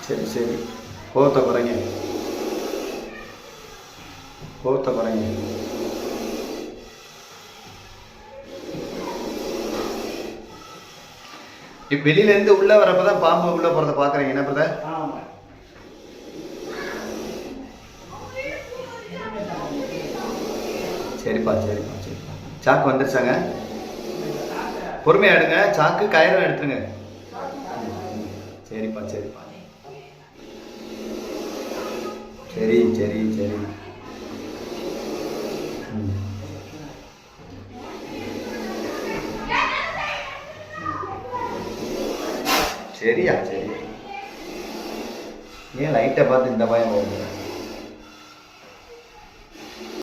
சரி சரி, கோவத்தை குறைங்க, கோவத்தை குறைங்க. இப்போ வெளியிலேருந்து உள்ளே வரப்போ தான் பாம்பு உள்ளே போகிறத பார்க்குறீங்க என்ன பிரதர்? சரிப்பா சரிப்பா சரிப்பா. சாக்கு வந்துருச்சாங்க? பொறுமையாக எடுங்க, சாக்கு கயிறும் எடுத்துருங்க. சரிப்பா சரிப்பா. சரி சரி சரி. சரியா சரி. ஏன் லைட்டை பார்த்து இந்த பயம் வருது?